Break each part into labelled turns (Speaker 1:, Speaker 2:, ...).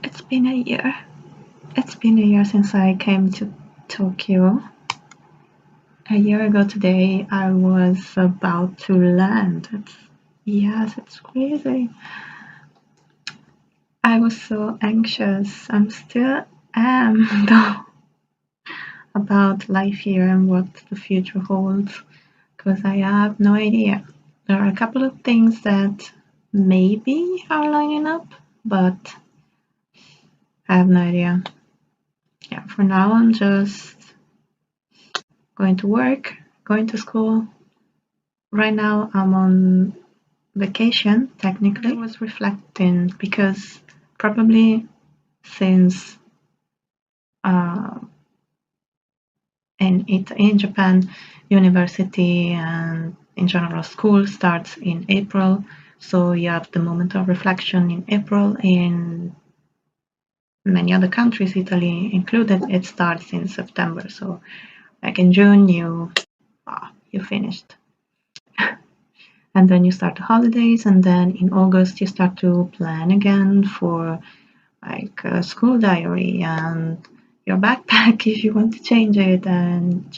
Speaker 1: It's been a year. It's been a year since I came to Tokyo. A year ago today, I was about to land. Yes, it's crazy. I was so anxious. I'm still am though about life here and what the future holds because I have no idea. There are a couple of things that maybe are lining up, but I have no idea. Yeah, for now I'm just going to work, going to school. Right now I'm on vacation, technically. I was reflecting because probably since in Japan, university and in general school starts in April. So you have the moment of reflection in April. In many other countries, Italy included, it starts in September. So like in June, you finished. And then you start the holidays, and then in August you start to plan again for like a school diary and your backpack if you want to change it and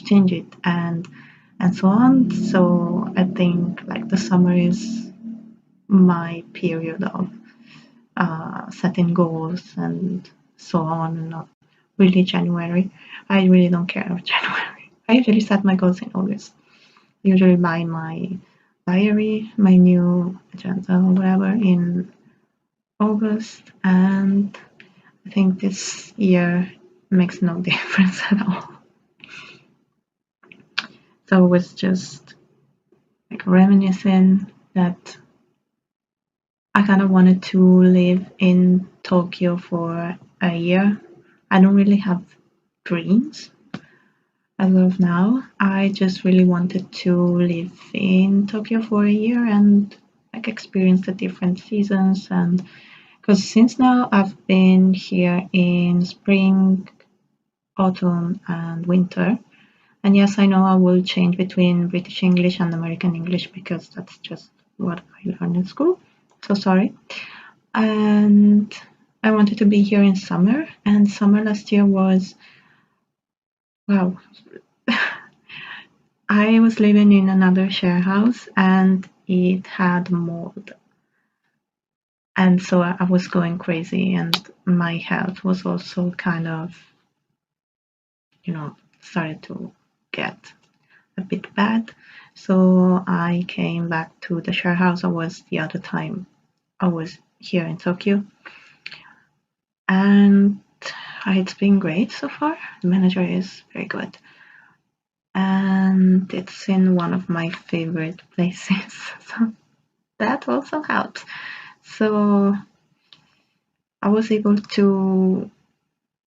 Speaker 1: so on. So I think like the summer is my period of setting goals and so on. Not really January. I really don't care about January. I usually set my goals in August. I usually buy my diary, my new agenda or whatever in August, and I think this year makes no difference at all. So it was just like reminiscing that I kind of wanted to live in Tokyo for a year. I don't really have dreams as of now. I just really wanted to live in Tokyo for a year and like experience the different seasons. And because since now I've been here in spring, autumn and winter, and yes, I know I will change between British English and American English because that's just what I learned in school. So sorry. And I wanted to be here in summer, and summer last year was wow. I was living in another share house and it had mold. And so I was going crazy, and my health was also kind of, started to get a bit bad. So I came back to the share house I was the other time I was here in Tokyo. And it's been great so far. The manager is very good. And it's in one of my favorite places. So that also helps. So I was able to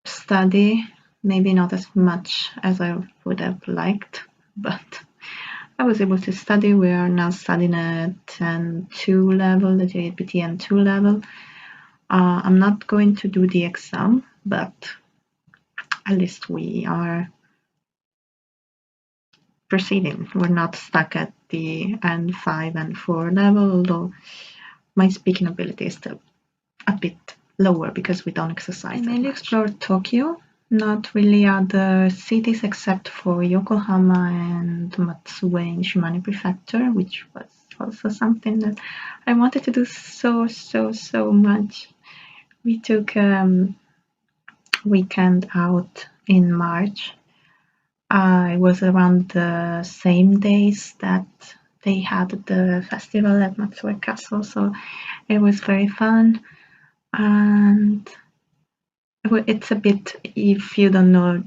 Speaker 1: study, maybe not as much as I would have liked, but I was able to study. We are now studying at N2 level, the JPT N2 level. I'm not going to do the exam, but at least we are proceeding. We're not stuck at the N5 and 4 level, although my speaking ability is still a bit lower because we don't exercise. I mainly explored Tokyo, not really other cities except for Yokohama and Matsue in Shimane Prefecture, which was also something that I wanted to do so much. We took a weekend out in March. It was around the same days that they had the festival at Matsue Castle, so it was very fun. And it's a bit, if you don't know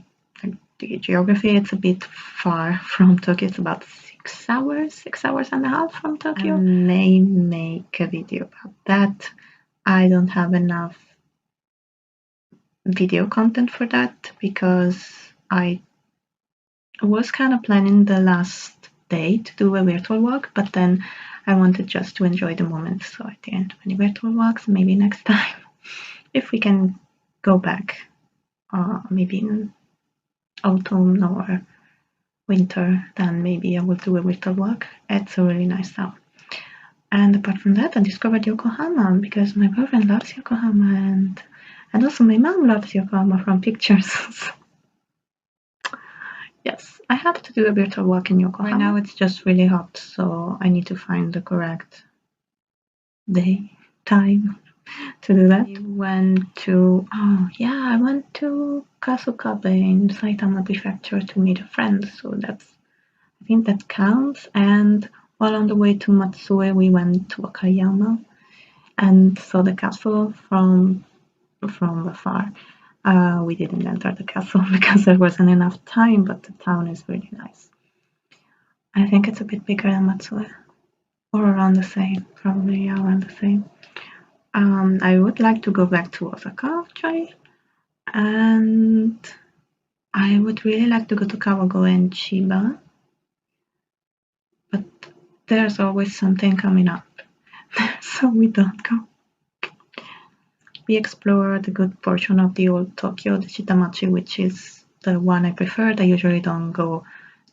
Speaker 1: the geography, it's a bit far from Tokyo. It's about 6 hours and a half from Tokyo. I may make a video about that. I don't have enough video content for that because I was kind of planning the last day to do a virtual walk, but then I wanted just to enjoy the moment, so I didn't do any virtual walks. Maybe next time, if we can go back, maybe in autumn or winter, then maybe I will do a virtual walk. It's a really nice town. And apart from that, I discovered Yokohama because my boyfriend loves Yokohama, and And also my mom loves Yokohama from pictures. Yes, I have to do a virtual walk in Yokohama. Right now it's just really hot, so I need to find the correct day, time to do that. I went to Kasukabe in Saitama Prefecture to meet a friend, so I think that counts. And while on the way to Matsue, we went to Wakayama and saw the castle from afar. We didn't enter the castle because there wasn't enough time, but the town is really nice. I think it's a bit bigger than Matsue, or around the same, probably around the same. I would like to go back to Osaka, actually, and I would really like to go to Kawagoe and Chiba, but there's always something coming up, so we don't go. We explored a good portion of the old Tokyo, the Chitamachi, which is the one I preferred. I usually don't go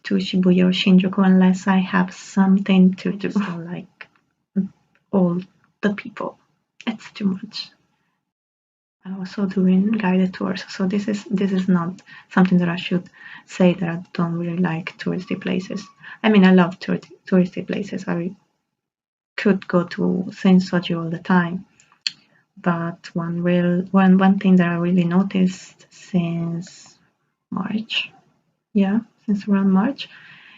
Speaker 1: to Shibuya or Shinjuku unless I have something to do. So like all the people, it's too much. I'm also doing guided tours, so this is not something that I should say that I don't really like touristy places. I mean, I love touristy places. I could go to Sensoji all the time, but one thing that I really noticed since March, since around March,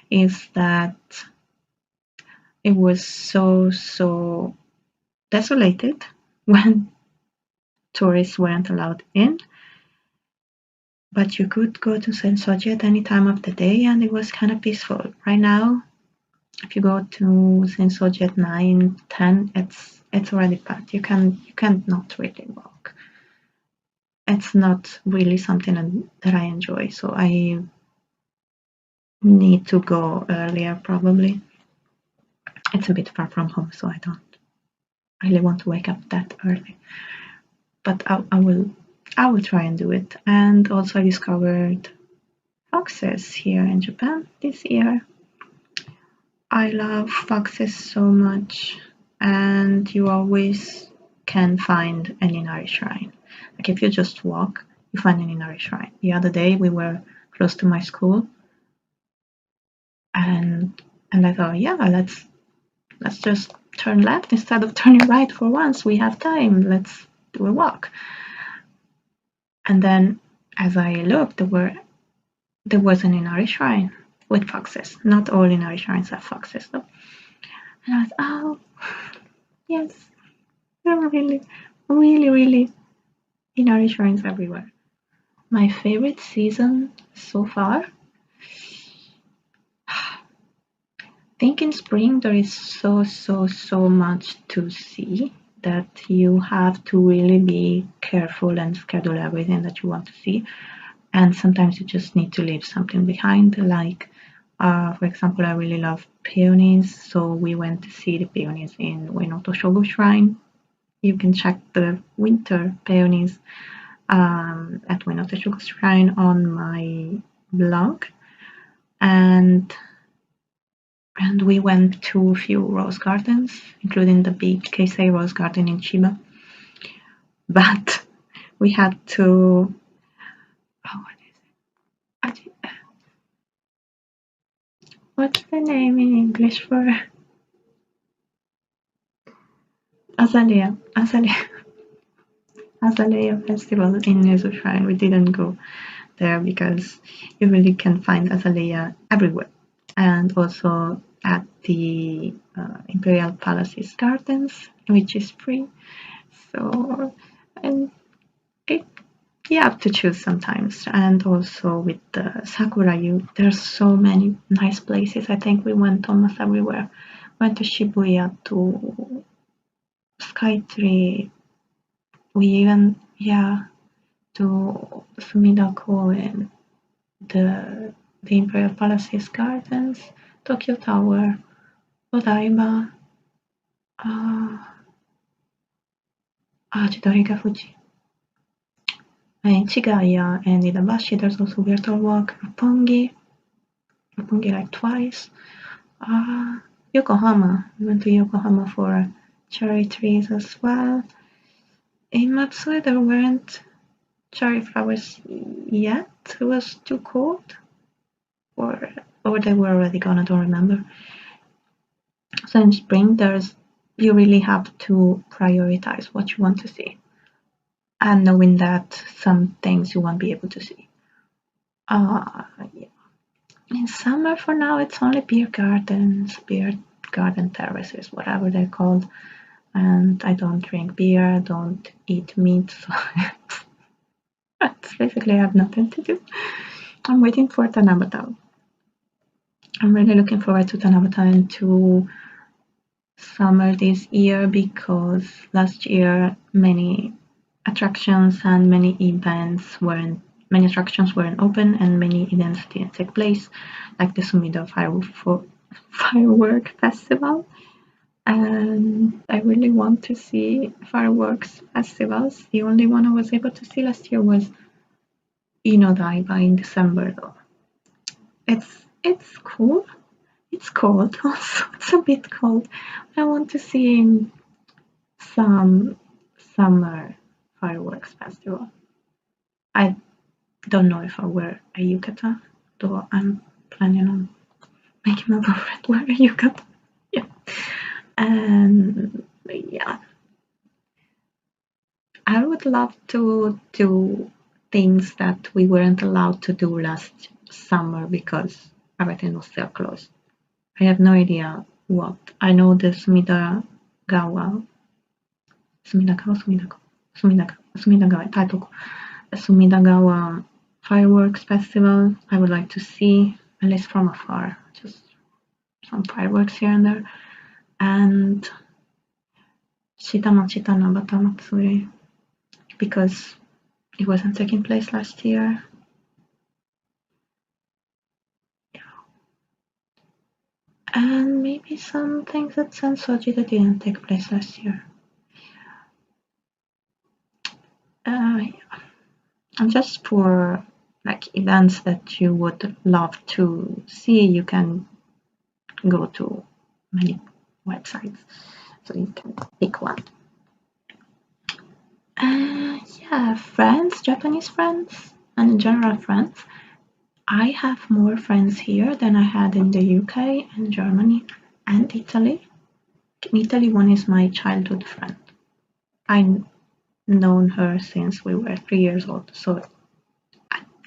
Speaker 1: is that it was so desolated when tourists weren't allowed in, but you could go to Sensoji at any time of the day and it was kind of peaceful. Right now, if you go to Sensoji at 9, 10, it's already packed. You can't not really walk. It's not really something that I enjoy, so I need to go earlier probably. It's a bit far from home, so I don't really want to wake up that early. But I will try and do it. And also I discovered foxes here in Japan this year. I love foxes so much, and you always can find an inari shrine. Like if you just walk, you find an inari shrine. The other day we were close to my school, and I thought, yeah, let's just turn left instead of turning right for once. We have time. Let's do a walk. And then as I looked, there was an inari shrine with foxes. Not all inari shrines have foxes though. And I was, oh, yes, there are really inari shrines everywhere. My favorite season so far? I think in spring there is so much to see that you have to really be careful and schedule everything that you want to see. And sometimes you just need to leave something behind, like for example, I really love peonies, so we went to see the peonies in Uenoto Shogu Shrine. You can check the winter peonies at Uenoto Shogu Shrine on my blog, and we went to a few rose gardens, including the big Keisei Rose Garden in Chiba. But we had to what's the name in English for Azalea festival in Nezu Shrine. We didn't go there because you really can find azalea everywhere, and also at the Imperial Palace's gardens, which is free. So, and you have to choose sometimes. And also with the sakura, there's so many nice places. I think we went almost everywhere. Went to Shibuya, to Skytree. We even to Sumida Koen, the Imperial Palace's gardens, Tokyo Tower, Odaiba, Chidoriga Fuji. In Chigaya and Idabashi, there's also Virtual Walk, Roppongi like twice. Yokohama, we went to Yokohama for cherry trees as well. In Matsue, there weren't cherry flowers yet. It was too cold, or they were already gone. I don't remember. So in spring, you really have to prioritize what you want to see, and knowing that some things you won't be able to see. Yeah. In summer, for now, it's only beer gardens, beer garden terraces, whatever they're called. And I don't drink beer, I don't eat meat, so that's basically I have nothing to do. I'm waiting for Tanabata. I'm really looking forward to Tanabata and to summer this year because last year many attractions and many attractions weren't open and many events didn't take place, like the Sumida Firework Festival. And I really want to see fireworks festivals. The only one I was able to see last year was Inodaiba in December though. It's cool. It's cold also. It's a bit cold. I want to see some summer fireworks festival. I don't know if I'll wear a yukata, though I'm planning on making my boyfriend wear a yukata. Yeah. And yeah. I would love to do things that we weren't allowed to do last summer because everything was still closed. I have no idea what. I know the Sumidagawa, Sumidagawa fireworks festival. I would like to see, at least from afar, just some fireworks here and there. And Shitamachita Nabata Matsuri, because it wasn't taking place last year. And maybe some things at Sensoji that didn't take place last year. Yeah. And just for like events that you would love to see, you can go to many websites, so you can pick one. Yeah, friends, Japanese friends, and in general friends. I have more friends here than I had in the UK and Germany and Italy. In Italy, one is my childhood friend. I've known her since we were 3 years old, so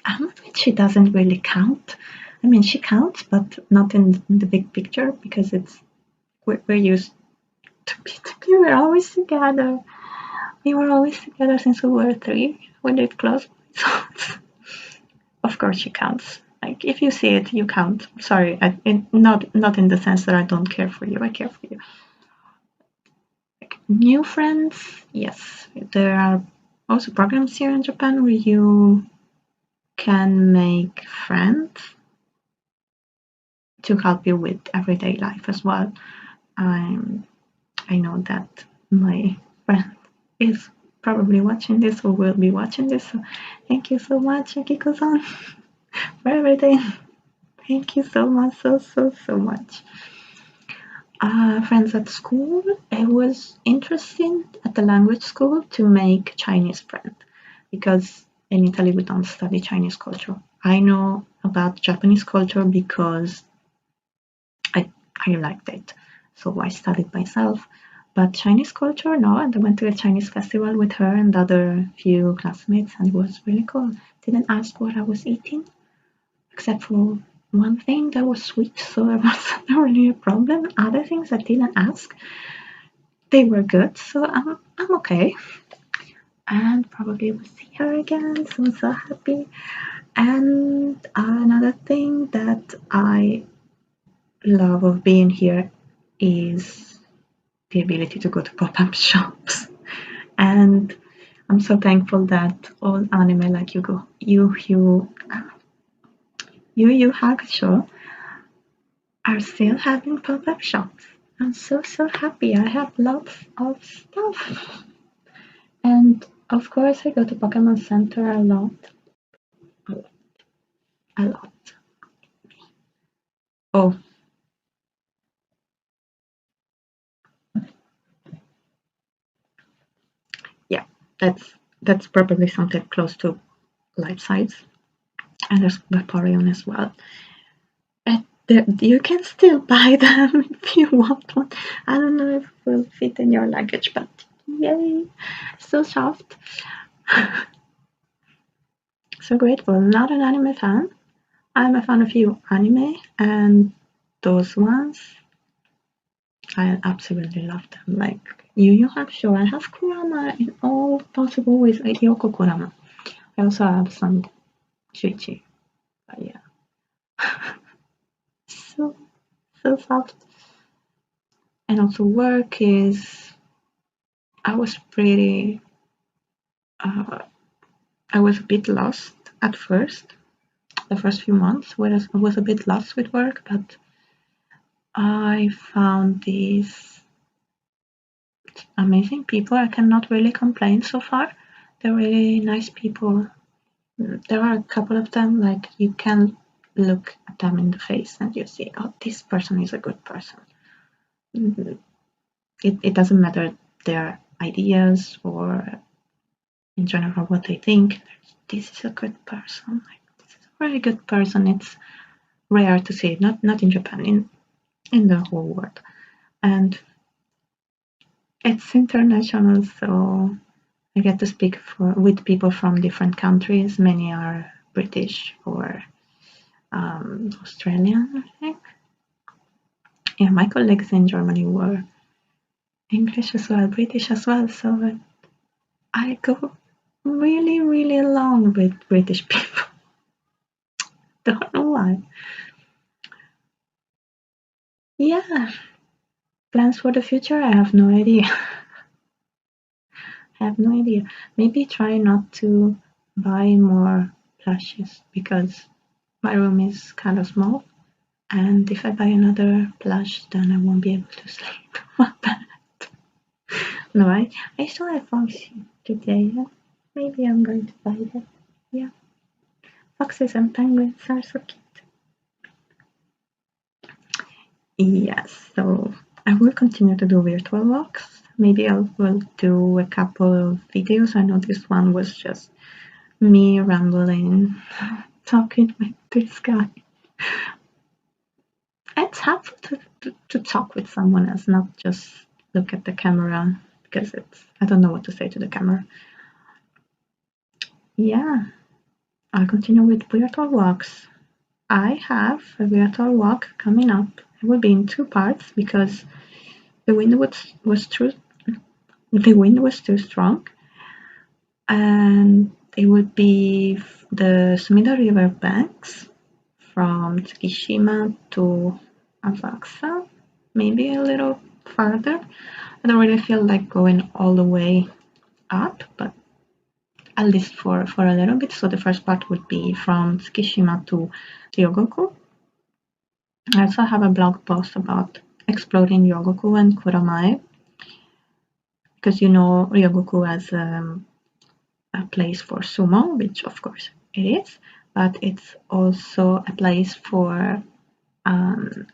Speaker 1: I'm afraid she doesn't really count. I mean, she counts, but not in the big picture because we're used to be. We're always together. We were always together since we were 3. We lived close, so of course she counts. Like if you see it, you count. Sorry, not in the sense that I don't care for you. I care for you. Like, new friends, yes. There are also programs here in Japan where you can make friends to help you with everyday life as well. I know that my friend is probably watching this or will be watching this. So thank you so much, Akiko-san, for everything. Thank you so much, so much. Friends at school, it was interesting at the language school to make Chinese friends because in Italy we don't study Chinese culture. I know about Japanese culture because I liked it, so I studied myself. But Chinese culture, no, and I went to a Chinese festival with her and other few classmates, and it was really cool. Didn't ask what I was eating, except for one thing that was sweet, so it wasn't really a problem. Other things I didn't ask, they were good, so I'm okay. And probably will see her again, so I'm so happy. And another thing that I love of being here is the ability to go to pop-up shops. And I'm so thankful that all anime like Yu Hakusho are still having pop-up shops. I'm so happy. I have lots of stuff. And of course I go to Pokemon Center a lot. A lot. Oh. Yeah, that's that's probably something close to life size. And there's Vaporeon as well. You can still buy them if you want one. I don't know if it will fit in your luggage, but yay! So soft. So grateful. Not an anime fan. I'm a fan of few anime, and those ones, I absolutely love them. Like Yu Yu Hakusho, I have Kurama in all possible ways. Yoko Kurama. I also have some Shuichi. But yeah. So soft. And also work is, I was pretty, I was a bit lost at first. The first few months I was a bit lost with work, but I found these amazing people. I cannot really complain so far. They're really nice people. There are a couple of them, like you can look at them in the face and you see, oh, this person is a good person. It doesn't matter their ideas or in general what they think. This is a good person. Like, this is a really good person. It's rare to see it, not in Japan, in the whole world. And it's international, so I get to speak with people from different countries. Many are British or Australian, I think. Yeah, my colleagues in Germany were English as well, British as well, so I go really, really along with British people. Don't know why. Yeah, plans for the future? I have no idea. I have no idea. Maybe try not to buy more plushes because my room is kind of small, and if I buy another plush, then I won't be able to sleep. What bad. No, I saw a fox today. Maybe I'm going to buy that. Yeah. Foxes and penguins are so cute. Yes, so I will continue to do virtual walks. Maybe I will do a couple of videos. I know this one was just me rambling, talking with this guy. It's helpful to talk with someone else, not just look at the camera, because I don't know what to say to the camera. Yeah, I'll continue with virtual walks. I have a virtual walk coming up. It will be in 2 parts because the wind was too strong, and it would be the Sumida River banks from Tsukishima to Asakusa, maybe a little farther. I don't really feel like going all the way up, but at least for a little bit. So the first part would be from Tsukishima to Ryogoku. I also have a blog post about exploring Ryogoku and Kuramae, because Ryogoku as a place for sumo, which of course it is, but it's also a place for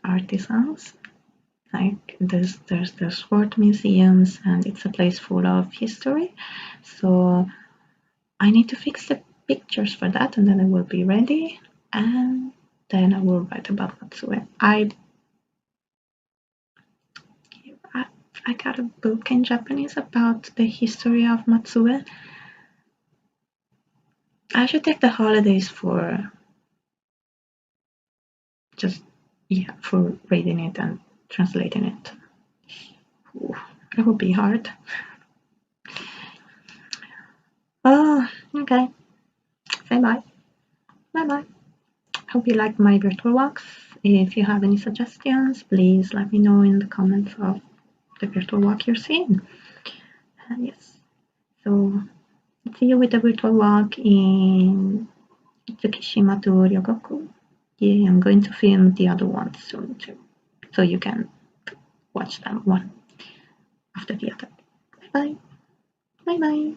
Speaker 1: artisans. Like there's sword museums, and it's a place full of history. So I need to fix the pictures for that, and then I will be ready, and then I will write about Matsue. I got a book in Japanese about the history of Matsue. I should take the holidays for for reading it and translating it. Ooh, it would be hard. Oh, okay. Say bye. Bye bye. Hope you liked my virtual walks. If you have any suggestions, please let me know in the comments of the virtual walk you're seeing. Yes. So see you with the virtual walk in Tsukishima to Ryogoku. Yeah, I'm going to film the other ones soon too, so you can watch them one after the other. Bye bye. Bye bye.